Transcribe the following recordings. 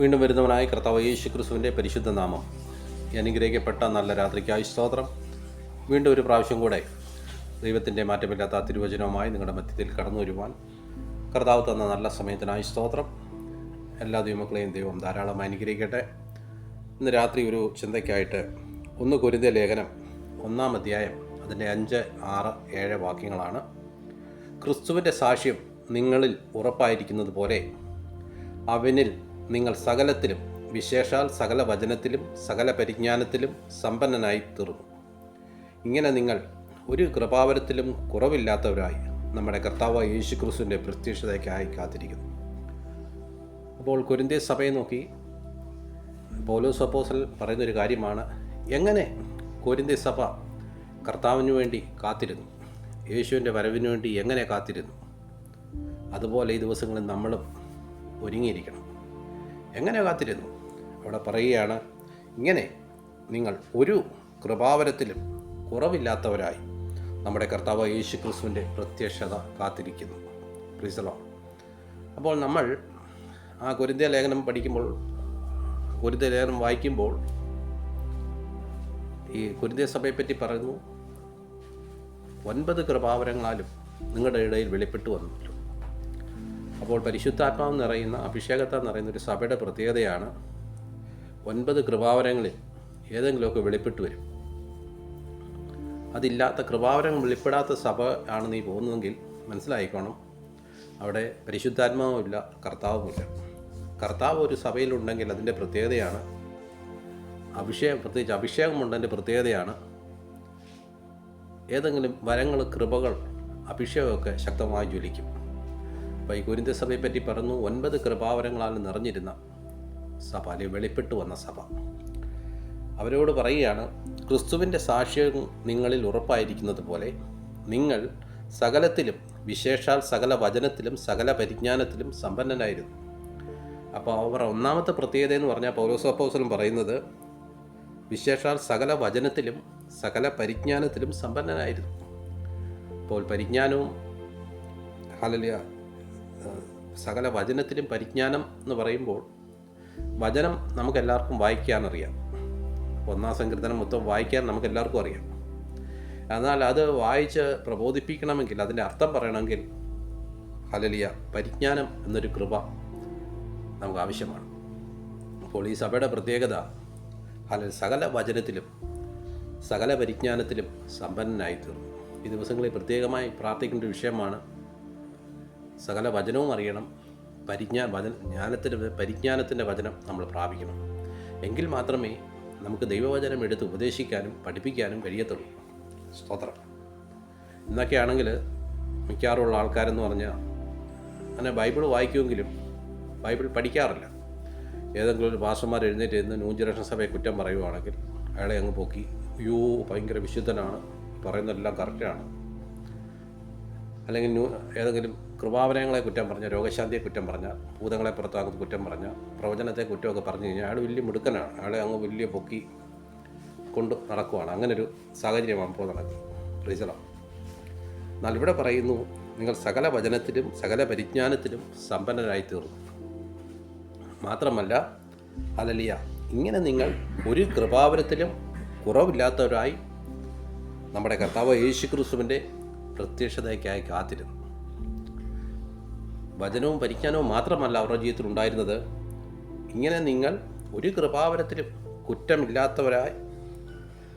വീണ്ടും വരുന്നവനായ കർത്താവ് യേശു ക്രിസ്തുവിൻ്റെ പരിശുദ്ധ നാമം അനുഗ്രഹിക്കപ്പെട്ട നല്ല രാത്രിക്കായി സ്തോത്രം. വീണ്ടും ഒരു പ്രാവശ്യം കൂടെ ദൈവത്തിൻ്റെ മാറ്റമില്ലാത്ത തിരുവചനവുമായി നിങ്ങളുടെ മധ്യത്തിൽ കടന്നു വരുവാൻ കർത്താവ് തന്ന നല്ല സമയത്തിനായി സ്തോത്രം. എല്ലാ ദൈവമക്കളെയും ദൈവം ധാരാളമായി അനുഗ്രഹിക്കട്ടെ. ഇന്ന് രാത്രി ഒരു ചിന്തയ്ക്കായിട്ട് 1 കൊരിന്ത്യർ ലേഖനം 1-ാം അധ്യായം അതിൻ്റെ 5, 6, 7 വാക്യങ്ങളാണ്. ക്രിസ്തുവിൻ്റെ സാക്ഷ്യം നിങ്ങളിൽ ഉറപ്പായിരിക്കുന്നത് പോലെ അവനിൽ നിങ്ങൾ സകലത്തിലും, വിശേഷാൽ സകല വചനത്തിലും സകല പരിജ്ഞാനത്തിലും സമ്പന്നനായി തീർന്നു. ഇങ്ങനെ നിങ്ങൾ ഒരു കൃപാവരത്തിലും കുറവില്ലാത്തവരായി നമ്മുടെ കർത്താവ് യേശു ക്രിസ്തുവിൻ്റെ പ്രത്യക്ഷതയ്ക്കായി കാത്തിരിക്കുന്നു. അപ്പോൾ കൊരിന്ത്യർ സഭയെ നോക്കി പൗലോസ് അപ്പോസ്തലൻ പറയുന്നൊരു കാര്യമാണ്, എങ്ങനെ കൊരിന്ത്യർ സഭ കർത്താവിന് വേണ്ടി കാത്തിരുന്നു, യേശുവിൻ്റെ വരവിന് വേണ്ടി എങ്ങനെ കാത്തിരുന്നു, അതുപോലെ ഈ ദിവസങ്ങളിൽ നമ്മളും ഒരുങ്ങിയിരിക്കണം. എങ്ങനെ കാത്തിരുന്നു? അവിടെ പറയുകയാണ്, ഇങ്ങനെ നിങ്ങൾ ഒരു കൃപാവരത്തിലും കുറവില്ലാത്തവരായി നമ്മുടെ കർത്താവ് യേശു ക്രിസ്തുവിൻ്റെ പ്രത്യക്ഷത കാത്തിരിക്കുന്നു. Price the Lord. അപ്പോൾ നമ്മൾ ആ കൊരിന്ത്യർ ലേഖനം പഠിക്കുമ്പോൾ, കൊരിന്ത്യർ ലേഖനം വായിക്കുമ്പോൾ ഈ കൊരിന്ത്യർ സഭയെപ്പറ്റി പറയുന്നു, 9 കൃപാവരങ്ങളാലും നിങ്ങളുടെ ഇടയിൽ വെളിപ്പെട്ടു വന്നല്ലോ. അപ്പോൾ പരിശുദ്ധാത്മാവ് നിറയുന്ന, അഭിഷേകത്താൽ നിറയുന്ന ഒരു സഭയുടെ പ്രത്യേകതയാണ് 9 കൃപാവരങ്ങളിൽ ഏതെങ്കിലുമൊക്കെ വെളിപ്പെട്ടു വരും. അതില്ലാത്ത, കൃപാവരം വെളിപ്പെടാത്ത സഭ ആണ് നീ പോകുന്നതെങ്കിൽ മനസ്സിലായിക്കോണം, അവിടെ പരിശുദ്ധാത്മാവുമില്ല, കർത്താവുമില്ല. കർത്താവ് ഒരു സഭയിലുണ്ടെങ്കിൽ അതിൻ്റെ പ്രത്യേകതയാണ് അഭിഷേകം, പ്രത്യേകിച്ച് അഭിഷേകമുണ്ടതിൻ്റെ പ്രത്യേകതയാണ് ഏതെങ്കിലും വരങ്ങൾ, കൃപകൾ, അഭിഷേകമൊക്കെ ശക്തമായി ജ്വലിക്കും. അപ്പോൾ ഈ കൊരിന്ത്യർ സഭയെപ്പറ്റി പറഞ്ഞു, 9 കൃപാവരങ്ങളാൽ നിറഞ്ഞിരുന്ന സഭ, അല്ലെങ്കിൽ വെളിപ്പെട്ടു വന്ന സഭ. അവരോട് പറയുകയാണ്, ക്രിസ്തുവിൻ്റെ സാക്ഷ്യം നിങ്ങളിൽ ഉറപ്പായിരിക്കുന്നത് പോലെ നിങ്ങൾ സകലത്തിലും, വിശേഷാൽ സകല വചനത്തിലും സകല പരിജ്ഞാനത്തിലും സമ്പന്നനായിരുന്നു. അപ്പോൾ അവർ ഒന്നാമത്തെ പ്രത്യേകത എന്ന് പറഞ്ഞാൽ പൗലോസ് അപ്പോസ്തലൻ പറയുന്നത്, വിശേഷാൽ സകല വചനത്തിലും സകല പരിജ്ഞാനത്തിലും സമ്പന്നനായിരുന്നു. അപ്പോൾ പരിജ്ഞാനവും, ഹല്ലേലൂയ, സകല വചനത്തിലും പരിജ്ഞാനം എന്ന് പറയുമ്പോൾ, വചനം നമുക്കെല്ലാവർക്കും വായിക്കാനറിയാം. 1-ാം സങ്കീർത്തനം മൊത്തം വായിക്കാൻ നമുക്കെല്ലാവർക്കും അറിയാം. എന്നാൽ അത് വായിച്ച് പ്രബോധിപ്പിക്കണമെങ്കിൽ, അതിൻ്റെ അർത്ഥം പറയണമെങ്കിൽ, ഹല്ലേലൂയ, പരിജ്ഞാനം എന്നൊരു കൃപ നമുക്ക് ആവശ്യമാണ്. അപ്പോൾ ഈ സഭയുടെ പ്രത്യേകത, സകല വചനത്തിലും സകല പരിജ്ഞാനത്തിലും സമ്പന്നനായി തീർന്നു. ഈ ദിവസങ്ങളിൽ പ്രത്യേകമായി പ്രാർത്ഥിക്കേണ്ട ഒരു വിഷയമാണ്. സകല വചനവും അറിയണം, പരിജ്ഞാനത്തിൻ്റെ വചനം നമ്മൾ പ്രാപിക്കണം. എങ്കിൽ മാത്രമേ നമുക്ക് ദൈവവചനം എടുത്ത് ഉപദേശിക്കാനും പഠിപ്പിക്കാനും കഴിയത്തുള്ളൂ. സ്തോത്രം. ഇന്നൊക്കെ ആണെങ്കിൽ മിക്കവാറുള്ള ആൾക്കാരെന്ന് പറഞ്ഞാൽ അങ്ങനെ ബൈബിൾ വായിക്കുമെങ്കിലും ബൈബിൾ പഠിക്കാറില്ല. ഏതെങ്കിലും ഒരു പാസ്റ്റർമാർ എഴുന്നേറ്റ് ഇരുന്ന് ന്യൂ ജനറേഷൻ സഭയെ കുറ്റം പറയുവാണെങ്കിൽ അയാളെ അങ്ങ് പൊക്കി, അയ്യോ ഭയങ്കര വിശുദ്ധനാണ്, പറയുന്നതെല്ലാം കറക്റ്റാണ്. അല്ലെങ്കിൽ ഏതെങ്കിലും കൃപാവരങ്ങളെ കുറ്റം പറഞ്ഞാൽ, രോഗശാന്തിയെ കുറ്റം പറഞ്ഞാൽ, ഭൂതങ്ങളെ പുറത്താക്കുന്ന കുറ്റം പറഞ്ഞാൽ, പ്രവചനത്തെ കുറ്റമൊക്കെ പറഞ്ഞു കഴിഞ്ഞാൽ അയാൾ വലിയ മിടുക്കനാണ്, അയാളെ അങ്ങ് വലിയ പൊക്കി കൊണ്ട് നടക്കുവാണ്. അങ്ങനൊരു സാഹചര്യമാണ് ഇപ്പോൾ നടക്കുന്നത്. Price the Lord. എന്നാൽ ഇവിടെ പറയുന്നു, നിങ്ങൾ സകല വചനത്തിലും സകല പരിജ്ഞാനത്തിലും സമ്പന്നരായി തീർന്നു. മാത്രമല്ല, ഹല്ലേലൂയ, ഇങ്ങനെ നിങ്ങൾ ഒരു കൃപാവരത്തിലും കുറവില്ലാത്തവരായി നമ്മുടെ കർത്താവ് യേശു ക്രിസ്തുവിൻ്റെ പ്രത്യക്ഷതയ്ക്കായി കാത്തിരുന്നു. വചനവും പരിജ്ഞാനവും മാത്രമല്ല അവരുടെ ജീവിതത്തിൽ ഉണ്ടായിരുന്നത്, ഇങ്ങനെ നിങ്ങൾ ഒരു കൃപാവരത്തിലും കുറ്റമില്ലാത്തവരായി,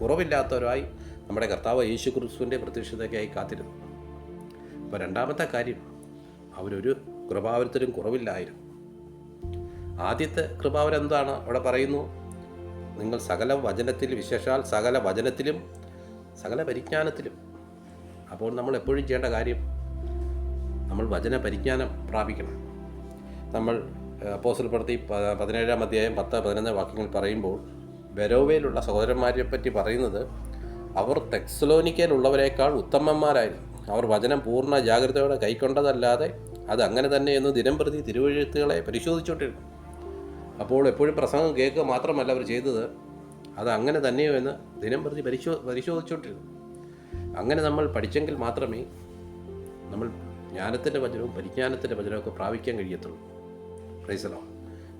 കുറവില്ലാത്തവരായി നമ്മുടെ കർത്താവ് യേശു ക്രിസ്തുവിൻ്റെ പ്രത്യക്ഷതയ്ക്കായി കാത്തിരുന്നു. അപ്പോൾ രണ്ടാമത്തെ കാര്യം, അവരൊരു കൃപാവരത്തിലും കുറവില്ലായിരുന്നു. ആദ്യത്തെ കൃപാവരം എന്താണ്? അവിടെ പറയുന്നു, നിങ്ങൾ സകല വചനത്തിൽ, വിശേഷാൽ സകല വചനത്തിലും സകല പരിജ്ഞാനത്തിലും. അപ്പോൾ നമ്മൾ എപ്പോഴും ചെയ്യേണ്ട കാര്യം, നമ്മൾ വചന പരിജ്ഞാനം പ്രാപിക്കണം. നമ്മൾ അപ്പോസ്തല പ്രവൃത്തി 17-ാം അധ്യായം 10-11 വാക്യങ്ങൾ പറയുമ്പോൾ, ബെരോവയിലുള്ള സഹോദരന്മാരെ പറ്റി പറയുന്നത്, അവർ തെസ്സലോനിക്കയിലുള്ളവരെക്കാൾ ഉത്തമന്മാരായിരുന്നു. അവർ വചനം പൂർണ്ണ ജാഗ്രതയോടെ കൈക്കൊണ്ടതല്ലാതെ അത് അങ്ങനെ തന്നെ എന്ന് ദിനംപ്രതി തിരുവെഴുത്തുകളെ പരിശോധിച്ചുകൊണ്ടിരുന്നു. അപ്പോൾ എപ്പോഴും പ്രസംഗം കേൾക്കുക മാത്രമല്ല അവർ ചെയ്തത്, അത് അങ്ങനെ തന്നെയോ എന്ന് ദിനംപ്രതി പരിശോധിച്ചുകൊണ്ടിരുന്നു. അങ്ങനെ നമ്മൾ പഠിച്ചെങ്കിൽ മാത്രമേ നമ്മൾ ജ്ഞാനത്തിൻ്റെ വചനവും പരിജ്ഞാനത്തിൻ്റെ വചനമൊക്കെ പ്രാപിക്കാൻ കഴിയത്തുള്ളൂ. Praise the Lord.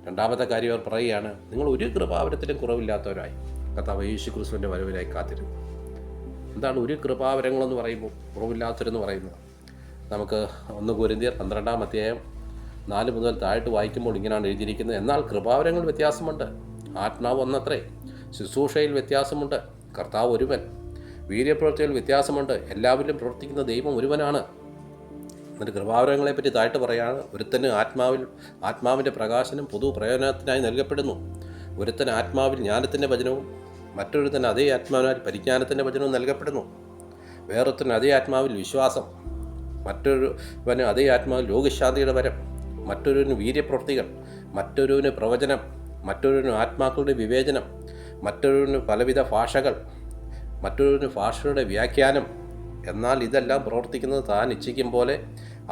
രണ്ടാമത്തെ കാര്യം അവർ പറയുകയാണ്, നിങ്ങൾ ഒരു കൃപാവരത്തിലും കുറവില്ലാത്തവരായി കർത്താവ് യേശു ക്രിസ്തുവിൻ്റെ വരവിനായി കാത്തിരുന്നു. എന്താണ് ഒരു കൃപാവരങ്ങളെന്ന് പറയുമ്പോൾ, കുറവില്ലാത്തവരെന്ന് പറയുന്നത്? നമുക്ക് 1 കൊരിന്ത്യർ 12-ാം അധ്യായം 4 മുതൽ താഴോട്ട് വായിക്കുമ്പോൾ ഇങ്ങനെയാണ് എഴുതിയിരിക്കുന്നത്. എന്നാൽ കൃപാവരങ്ങൾ വ്യത്യാസമുണ്ട്, ആത്മാവ് ഒന്നത്രേ, ശുശ്രൂഷയിൽ വ്യത്യാസമുണ്ട്, കർത്താവ് ഒരുവൻ, വീര്യപ്രവൃത്തിയിൽ വ്യത്യാസമുണ്ട്, എല്ലാവരിലും പ്രവർത്തിക്കുന്ന ദൈവം ഒരുവനാണ്. എന്നിട്ട് കൃപാവരങ്ങളെപ്പറ്റി താഴ്ത്ത് പറയാണ്, ഒരുത്തന് ആത്മാവിൻ്റെ പ്രകാശനം പൊതു പ്രയോജനത്തിനായി നൽകപ്പെടുന്നു. ഒരുത്തന് ആത്മാവിൽ ജ്ഞാനത്തിൻ്റെ വചനവും മറ്റൊരുത്തന് അതേ ആത്മാവിനാൽ പരിജ്ഞാനത്തിൻ്റെ വചനവും നൽകപ്പെടുന്നു. വേറൊരുത്തന് അതേ ആത്മാവിൽ വിശ്വാസം, മറ്റൊരുവന് അതേ ആത്മാവിൽ രോഗശാന്തിയുടെ വരം, മറ്റൊരുവന് വീര്യപ്രവൃത്തികൾ, മറ്റൊരുവന് പ്രവചനം, മറ്റൊരുവന് ആത്മാക്കളുടെ വിവേചനം, മറ്റൊരുവന് പലവിധ ഭാഷകൾ, മറ്റൊരുവന് ഭാഷയുടെ വ്യാഖ്യാനം. എന്നാൽ ഇതെല്ലാം പ്രവർത്തിക്കുന്നത് താൻ ഇച്ഛിക്കും പോലെ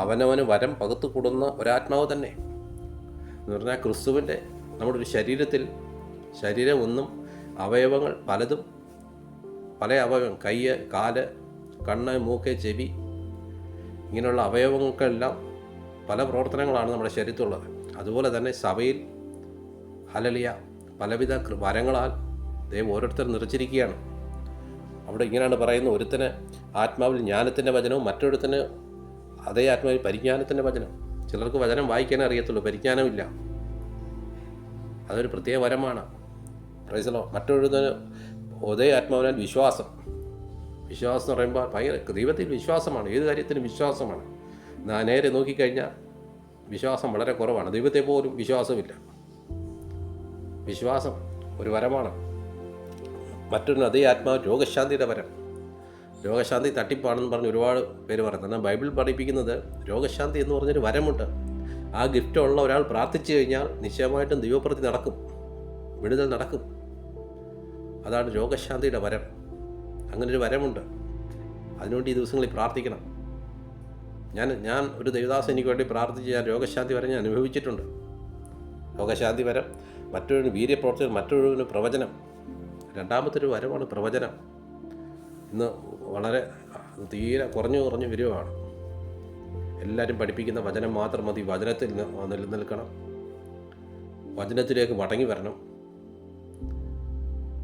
അവനവന് വരം പകുത്തു കൂടുന്ന ഒരാത്മാവ് തന്നെ. എന്ന് പറഞ്ഞാൽ ക്രിസ്തുവിൻ്റെ നമ്മുടെ ഒരു ശരീരം ഒന്നും അവയവങ്ങൾ പലതും, പല അവയവം, കയ്യ്, കാല്, കണ്ണ്, മൂക്ക്, ചെവി, ഇങ്ങനെയുള്ള അവയവങ്ങൾക്കെല്ലാം പല പ്രവർത്തനങ്ങളാണ് നമ്മുടെ ശരീരത്തിലുള്ളത്. അതുപോലെ തന്നെ സഭയിൽ ഹല്ലേലൂയ പലവിധ വരങ്ങളാൽ ദൈവം ഓരോരുത്തരും നിറച്ചിരിക്കുകയാണ്. അവിടെ ഇങ്ങനെയാണ് പറയുന്നത്, ഒരുത്തന് ആത്മാവിൽ ജ്ഞാനത്തിൻ്റെ വചനവും മറ്റൊരുത്തന് അതേ ആത്മാവിൽ പരിജ്ഞാനത്തിൻ്റെ വചനം. ചിലർക്ക് വചനം വായിക്കാനേ അറിയത്തുള്ളൂ, പരിജ്ഞാനമില്ല. അതൊരു പ്രത്യേക വരമാണ്. പ്രൈസലോ. മറ്റൊരുത്തന് അതേ ആത്മാവിനാൽ വിശ്വാസം എന്ന് പറയുമ്പോൾ ഭയങ്കര ദൈവത്തിൽ വിശ്വാസമാണ്, ഏത് കാര്യത്തിനും വിശ്വാസമാണ്. നേരെ നോക്കിക്കഴിഞ്ഞാൽ വിശ്വാസം വളരെ കുറവാണ്, ദൈവത്തെ പോലും വിശ്വാസമില്ല. വിശ്വാസം ഒരു വരമാണ്. മറ്റൊരു അതേ ആത്മാവ് രോഗശാന്തിയുടെ വരം. രോഗശാന്തി തട്ടിപ്പാണെന്ന് പറഞ്ഞ് ഒരുപാട് പേര് പറയുന്നത്. എന്നാൽ ബൈബിൾ പഠിപ്പിക്കുന്നത് രോഗശാന്തി എന്ന് പറഞ്ഞൊരു വരമുണ്ട്. ആ ഗിഫ്റ്റ് ഉള്ള ഒരാൾ പ്രാർത്ഥിച്ചു കഴിഞ്ഞാൽ നിശ്ചയമായിട്ടും ദൈവപ്രതി നടക്കും, വിടുതൽ നടക്കും. അതാണ് രോഗശാന്തിയുടെ വരം. അങ്ങനൊരു വരമുണ്ട്. അതിനുവേണ്ടി ഈ ദിവസങ്ങളിൽ പ്രാർത്ഥിക്കണം. ഞാൻ ഒരു ദൈവദാസൻ എനിക്ക് വേണ്ടി പ്രാർത്ഥിച്ച് ഞാൻ രോഗശാന്തി വരം ഞാൻ അനുഭവിച്ചിട്ടുണ്ട്. രോഗശാന്തി വരം, മറ്റൊരു വീര്യപ്രവർത്തനം, മറ്റൊരു പ്രവചനം. രണ്ടാമത്തെ ഒരു വരമാണ് പ്രവചനം. ഇന്ന് വളരെ തീരെ കുറഞ്ഞു വരികയാണ്. എല്ലാവരും പഠിപ്പിക്കുന്ന വചനം മാത്രം മതി, വചനത്തിൽ നിലനിൽക്കണം, വചനത്തിലേക്ക് മടങ്ങി വരണം.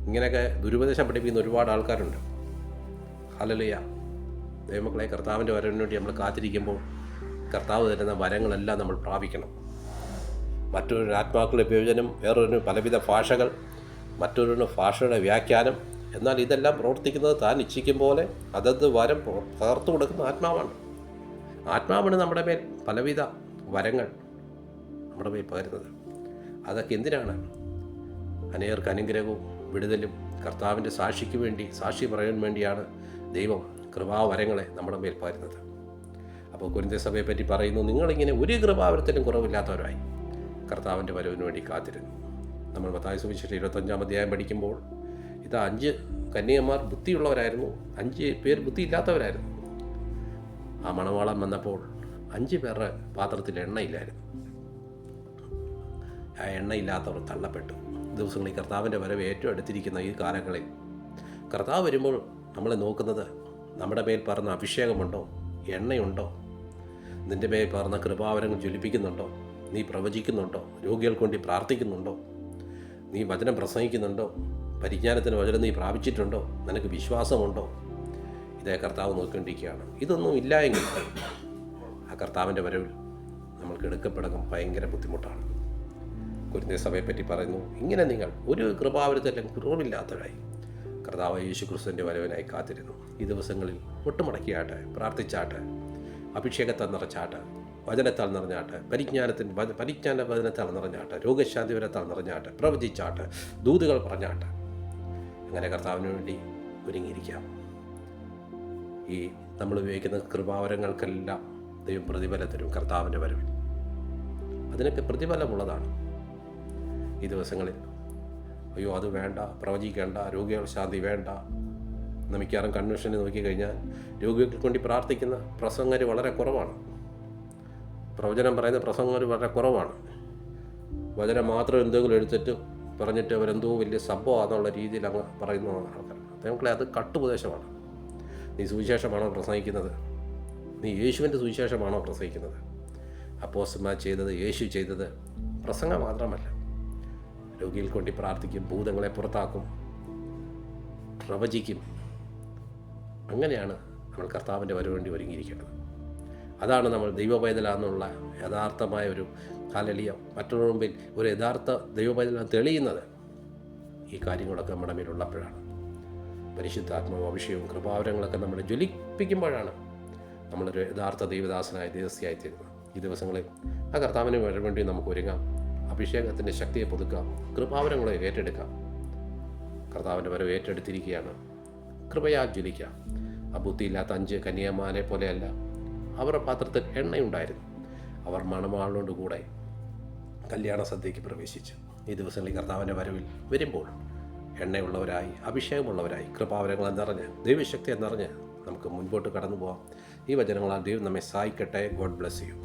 ഇങ്ങനെയൊക്കെ ദുരുപദേശം പഠിപ്പിക്കുന്ന ഒരുപാട് ആൾക്കാരുണ്ട്. ഹല്ലേലൂയ. ദൈവമക്കളെ, കർത്താവിൻ്റെ വരവിന് വേണ്ടി നമ്മൾ കാത്തിരിക്കുമ്പോൾ കർത്താവ് തരുന്ന വരങ്ങളെല്ലാം നമ്മൾ പ്രാപിക്കണം. മറ്റൊരു ആത്മാക്കളുടെ വിവേചനം, വേറൊരു പലവിധ ഭാഷകൾ, മറ്റൊരു ഭാഷയുടെ വ്യാഖ്യാനം. എന്നാൽ ഇതെല്ലാം പ്രവർത്തിക്കുന്നത് താൻ ഇച്ഛിക്കും പോലെ അതത് വരം പകർത്തു കൊടുക്കുന്ന ആത്മാവാണ്. ആത്മാവാണ് നമ്മുടെ മേൽ പലവിധ വരങ്ങൾ നമ്മുടെ മേൽ പകരുന്നത്. അതൊക്കെ എന്തിനാണ്? അനേകർക്ക് അനുഗ്രഹവും വിടുതലും കർത്താവിൻ്റെ സാക്ഷിക്ക് വേണ്ടി, സാക്ഷി പറയാൻ വേണ്ടിയാണ് ദൈവം കൃപാവരങ്ങളെ നമ്മുടെ മേൽ പകരുന്നത്. അപ്പോൾ കൊരിന്ത്യർ സഭയെ പറ്റി പറയുന്നു, നിങ്ങളിങ്ങനെ ഒരു കൃപാവരത്തിലും കുറവില്ലാത്തവരായി കർത്താവിൻ്റെ വരവിന് വേണ്ടി കാത്തിരുന്നു. നമ്മൾ മത്തായി സുവിശേഷം 25-ാം അധ്യായം പഠിക്കുമ്പോൾ ഇത് 5 കന്യകമാർ ബുദ്ധിയുള്ളവരായിരുന്നു, 5 പേർ ബുദ്ധിയില്ലാത്തവരായിരുന്നു. ആ മണവാളൻ വന്നപ്പോൾ 5 പേരുടെ പാത്രത്തിൽ എണ്ണയില്ലായിരുന്നു. ആ എണ്ണയില്ലാത്തവർ തള്ളപ്പെട്ടു. ദിവസങ്ങളിൽ കർത്താവിൻ്റെ വരവ് ഏറ്റവും അടുത്തിരിക്കുന്ന ഈ കാലങ്ങളിൽ കർത്താവ് വരുമ്പോൾ നമ്മളെ നോക്കുന്നത് നമ്മുടെ മേൽ പറഞ്ഞ അഭിഷേകമുണ്ടോ, എണ്ണയുണ്ടോ, നിൻ്റെ മേൽ പറഞ്ഞ കൃപാവരങ്ങൾ ജ്വലിപ്പിക്കുന്നുണ്ടോ, നീ പ്രവചിക്കുന്നുണ്ടോ, രോഗികൾക്ക് വേണ്ടി പ്രാർത്ഥിക്കുന്നുണ്ടോ, നീ വചനം പ്രസംഗിക്കുന്നുണ്ടോ, പരിജ്ഞാനത്തിന് വചനം നീ പ്രാപിച്ചിട്ടുണ്ടോ, നിനക്ക് വിശ്വാസമുണ്ടോ? ഇതേ കർത്താവ് നോക്കിക്കൊണ്ടിരിക്കുകയാണ്. ഇതൊന്നും ഇല്ല എങ്കിൽ ആ കർത്താവിൻ്റെ വരവിൽ നമ്മൾക്ക് എടുക്കപ്പെടാൻ ഭയങ്കര ബുദ്ധിമുട്ടാണ്. കൊരിന്ത്യർ സഭയെപ്പറ്റി പറയുന്നു, ഇങ്ങനെ നിങ്ങൾ ഒരു കൃപാവരത്തിലും കുറവില്ലാത്തവരായി കർത്താവ് യേശു ക്രിസ്തുവിൻ്റെ വരവിനായി കാത്തിരുന്നു. ഈ ദിവസങ്ങളിൽ മുട്ടുമടക്കിയാട്ടെ, പ്രാർത്ഥിച്ചാട്ടെ, അഭിഷേകത്താൽ നിറച്ചാട്ടെ, വചനത്താൽ നിറഞ്ഞാട്ടെ, പരിജ്ഞാന വചനത്താൽ നിറഞ്ഞാട്ടെ, രോഗശാന്തി വരത്താൽ നിറഞ്ഞാട്ടെ, പ്രവചിച്ചാട്ടെ, ദൂതുകൾ പറഞ്ഞാട്ടെ. അങ്ങനെ കർത്താവിന് വേണ്ടി ഒരുങ്ങിയിരിക്കാം. ഈ നമ്മൾ ഉപയോഗിക്കുന്ന കൃപാവരങ്ങൾക്കെല്ലാം ദൈവം പ്രതിഫലം തരും കർത്താവിൻ്റെ വരവിൽ. അതിനൊക്കെ പ്രതിഫലമുള്ളതാണ്. ഈ ദിവസങ്ങളിൽ അയ്യോ അത് വേണ്ട, പ്രവചിക്കേണ്ട, രോഗികൾ ശാന്തി വേണ്ട. മിക്കവാറും കൺവെൻഷനിൽ നോക്കിക്കഴിഞ്ഞാൽ രോഗികൾക്ക് വേണ്ടി പ്രാർത്ഥിക്കുന്ന പ്രസംഗർ വളരെ കുറവാണ്. പ്രവചനം പറയുന്ന പ്രസംഗർ വളരെ കുറവാണ്. വചനം മാത്രം എന്തെങ്കിലും എടുത്തിട്ട് പറഞ്ഞിട്ട് അവരെന്തോ വലിയ സംഭവമാണെന്നുള്ള രീതിയിൽ അങ്ങ് പറയുന്ന ആൾക്കാർ. അതേപോലെ അത് കട്ടുപദേശമാണ്. നീ സുവിശേഷമാണോ പ്രസംഗിക്കുന്നത്? നീ യേശുവിൻ്റെ സുവിശേഷമാണോ പ്രസംഗിക്കുന്നത്? അപ്പോസ്തലന്മാർ ചെയ്തത്, യേശു ചെയ്തത് പ്രസംഗം മാത്രമല്ല, രോഗികൾ കൊണ്ട് പ്രാർത്ഥിക്കും, ഭൂതങ്ങളെ പുറത്താക്കും, പ്രവചിക്കും. അങ്ങനെയാണ് നമ്മൾ കർത്താവിൻ്റെ വരവ് വേണ്ടി ഒരുങ്ങിയിരിക്കേണ്ടത്. അതാണ് നമ്മൾ ദൈവപൈതലാണെന്നുള്ള യഥാർത്ഥമായ ഒരു ഹല്ലേലൂയ മറ്റുള്ള മുമ്പിൽ ഒരു യഥാർത്ഥ ദൈവപൈതലാണ് തെളിയുന്നത് ഈ കാര്യങ്ങളൊക്കെ നമ്മുടെ മേലുള്ളപ്പോഴാണ്. പരിശുദ്ധാത്മാവും അഭിഷേകവും കൃപാവരങ്ങളൊക്കെ നമ്മളെ ജ്വലിപ്പിക്കുമ്പോഴാണ് നമ്മളൊരു യഥാർത്ഥ ദൈവദാസനായ ദേശീയായി തീരുന്നത്. ഈ ദിവസങ്ങളിൽ ആ കർത്താവിന് വേണ്ടി നമുക്ക് ഒരുങ്ങാം. അഭിഷേകത്തിൻ്റെ ശക്തിയെ പുതുക്കാം, കൃപാവരങ്ങളെ ഏറ്റെടുക്കാം. കർത്താവിൻ്റെ വരവ് ഏറ്റെടുത്തിരിക്കുകയാണ്. കൃപയാൽ ജ്വലിക്കാം. ആ ബുദ്ധിയില്ലാത്ത 5 കന്യാമാരെ പോലെയല്ല, അവരുടെ പാത്രത്തിൽ എണ്ണയുണ്ടായിരുന്നു. അവർ മണവാളിനോട് കൂടെ കല്യാണ സദ്യയ്ക്ക് പ്രവേശിച്ചു. ഈ ദിവസങ്ങളിൽ കർത്താവിൻ്റെ വരവിൽ വരുമ്പോൾ എണ്ണയുള്ളവരായി, അഭിഷേകമുള്ളവരായി, കൃപാവരങ്ങളെ നിറഞ്ഞ്, ദൈവശക്തിയെ നിറഞ്ഞ് നമുക്ക് മുൻപോട്ട് കടന്നു പോകാം. ഈ വചനങ്ങളാൽ ദൈവം നമ്മെ സഹായിക്കട്ടെ. God bless you.